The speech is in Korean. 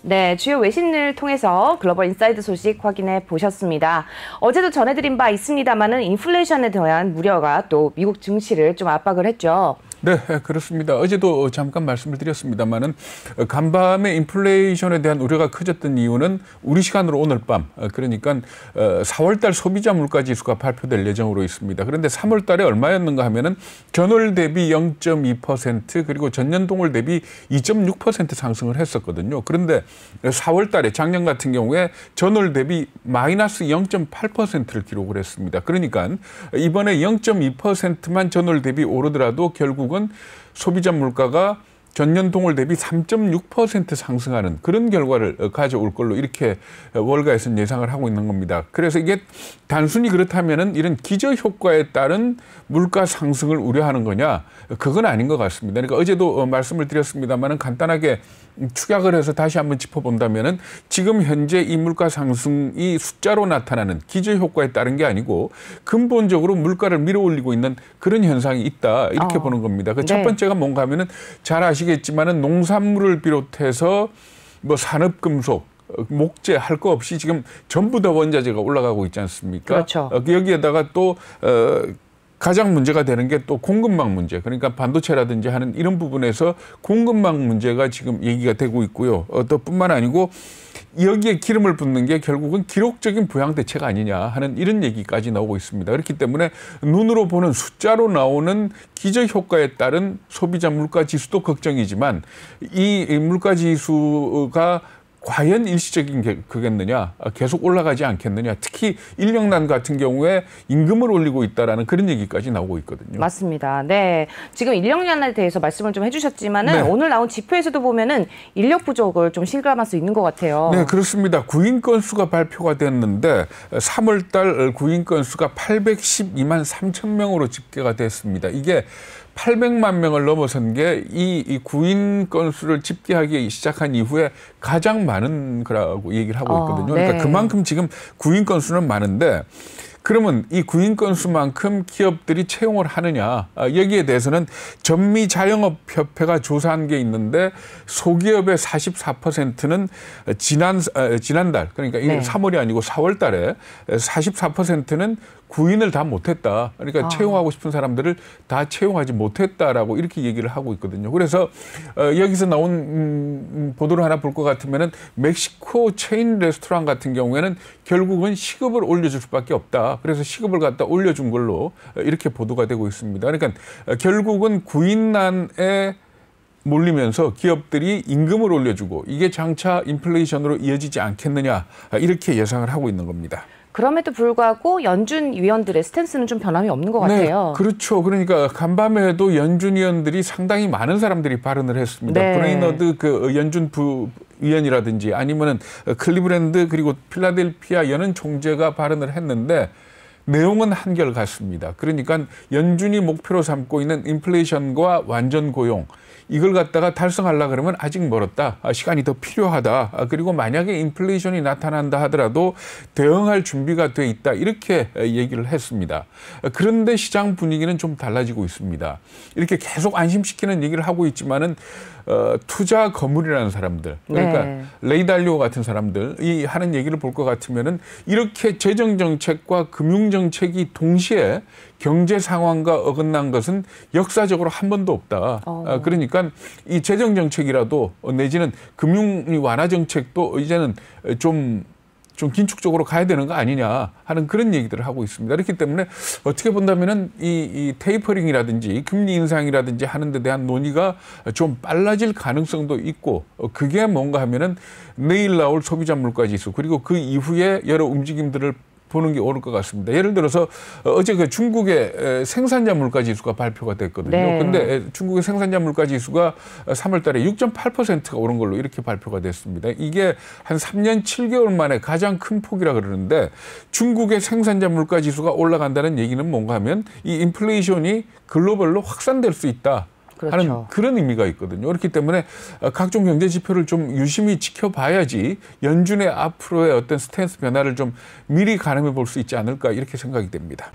네, 주요 외신을 통해서 글로벌 인사이드 소식 확인해 보셨습니다. 어제도 전해드린 바 있습니다만은 인플레이션에 대한 우려가 또 미국 증시를 좀 압박을 했죠. 네, 그렇습니다. 어제도 잠깐 말씀을 드렸습니다만은 간밤에 인플레이션에 대한 우려가 커졌던 이유는 우리 시간으로 오늘 밤, 그러니까 4월달 소비자 물가 지수가 발표될 예정으로 있습니다. 그런데 3월달에 얼마였는가 하면은 전월 대비 0.2% 그리고 전년 동월 대비 2.6% 상승을 했었거든요. 그런데 4월달에 작년 같은 경우에 전월 대비 마이너스 0.8%를 기록을 했습니다. 그러니까 이번에 0.2%만 전월 대비 오르더라도 결국 소비자 물가가 전년 동월 대비 3.6% 상승하는 그런 결과를 가져올 걸로 이렇게 월가에서는 예상을 하고 있는 겁니다. 그래서 이게 단순히 그렇다면은 이런 기저효과에 따른 물가 상승을 우려하는 거냐? 그건 아닌 것 같습니다. 그러니까 어제도 말씀을 드렸습니다만은 간단하게 축약을 해서 다시 한번 짚어본다면은 지금 현재 이 물가 상승이 숫자로 나타나는 기저효과에 따른 게 아니고 근본적으로 물가를 밀어올리고 있는 그런 현상이 있다 이렇게 보는 겁니다. 그 첫 번째가 뭔가 하면은 잘 아시겠지만은 농산물을 비롯해서 뭐 산업금속 목재 할 거 없이 지금 전부 다 원자재가 올라가고 있지 않습니까? 그렇죠. 여기에다가 또 가장 문제가 되는 게 또 공급망 문제. 그러니까 반도체라든지 하는 이런 부분에서 공급망 문제가 지금 얘기가 되고 있고요. 또 뿐만 아니고 여기에 기름을 붓는 게 결국은 기록적인 부양 대책 아니냐 하는 이런 얘기까지 나오고 있습니다. 그렇기 때문에 눈으로 보는 숫자로 나오는 기저효과에 따른 소비자 물가 지수도 걱정이지만 이 물가 지수가 과연 일시적인 거겠느냐, 계속 올라가지 않겠느냐, 특히 인력난 같은 경우에 임금을 올리고 있다라는 그런 얘기까지 나오고 있거든요. 맞습니다. 네, 지금 인력난에 대해서 말씀을 좀 해주셨지만은 오늘 나온 지표에서도 보면은 인력 부족을 좀 실감할 수 있는 것 같아요. 네, 그렇습니다. 구인 건수가 발표가 됐는데 3월달 구인 건수가 812만 3천 명으로 집계가 됐습니다. 이게 800만 명을 넘어선 게 이 구인 건수를 집계하기 시작한 이후에 가장 많은 거라고 얘기를 하고 있거든요. 그러니까 그만큼 지금 구인 건수는 많은데 그러면 이 구인 건수만큼 기업들이 채용을 하느냐 여기에 대해서는 전미자영업협회가 조사한 게 있는데 소기업의 44%는 지난달 그러니까 3월이 아니고 4월 달에 44%는 구인을 다 못했다. 그러니까 채용하고 싶은 사람들을 다 채용하지 못했다라고 이렇게 얘기를 하고 있거든요. 그래서 여기서 나온 보도를 하나 볼 것 같으면은 멕시코 체인 레스토랑 같은 경우에는 결국은 시급을 올려줄 수밖에 없다. 그래서 시급을 갖다 올려준 걸로 이렇게 보도가 되고 있습니다. 그러니까 결국은 구인난에 몰리면서 기업들이 임금을 올려주고 이게 장차 인플레이션으로 이어지지 않겠느냐 이렇게 예상을 하고 있는 겁니다. 그럼에도 불구하고 연준 위원들의 스탠스는 좀 변함이 없는 것 같아요. 네, 그렇죠. 그러니까 간밤에도 연준 위원들이 상당히 많은 사람들이 발언을 했습니다. 브레이너드 그 연준 부위원이라든지 아니면은 클리브랜드 그리고 필라델피아 연은 총재가 발언을 했는데 내용은 한결같습니다. 그러니까 연준이 목표로 삼고 있는 인플레이션과 완전 고용 이걸 갖다가 달성하려고 그러면 아직 멀었다. 시간이 더 필요하다. 그리고 만약에 인플레이션이 나타난다 하더라도 대응할 준비가 돼 있다. 이렇게 얘기를 했습니다. 그런데 시장 분위기는 좀 달라지고 있습니다. 이렇게 계속 안심시키는 얘기를 하고 있지만은 투자 거물이라는 사람들, 그러니까 레이 달리오 같은 사람들이 하는 얘기를 볼 것 같으면은 이렇게 재정 정책과 금융 정책이 동시에 경제 상황과 어긋난 것은 역사적으로 한 번도 없다. 그러니까 이 재정 정책이라도 내지는 금융 완화 정책도 이제는 좀 긴축적으로 가야 되는 거 아니냐 하는 그런 얘기들을 하고 있습니다. 그렇기 때문에 어떻게 본다면은 이 테이퍼링이라든지 금리 인상이라든지 하는 데 대한 논의가 좀 빨라질 가능성도 있고 그게 뭔가 하면은 내일 나올 소비자 물가 지수 그리고 그 이후에 여러 움직임들을 보는 게 옳을 것 같습니다. 예를 들어서 어제 그 중국의 생산자 물가 지수가 발표가 됐거든요. 그런데 중국의 생산자 물가 지수가 3월 달에 6.8%가 오른 걸로 이렇게 발표가 됐습니다. 이게 한 3년 7개월 만에 가장 큰 폭이라 그러는데 중국의 생산자 물가 지수가 올라간다는 얘기는 뭔가 하면 이 인플레이션이 글로벌로 확산될 수 있다. 하는 그런 의미가 있거든요. 그렇기 때문에 각종 경제 지표를 좀 유심히 지켜봐야지 연준의 앞으로의 어떤 스탠스 변화를 좀 미리 가늠해 볼 수 있지 않을까 이렇게 생각이 됩니다.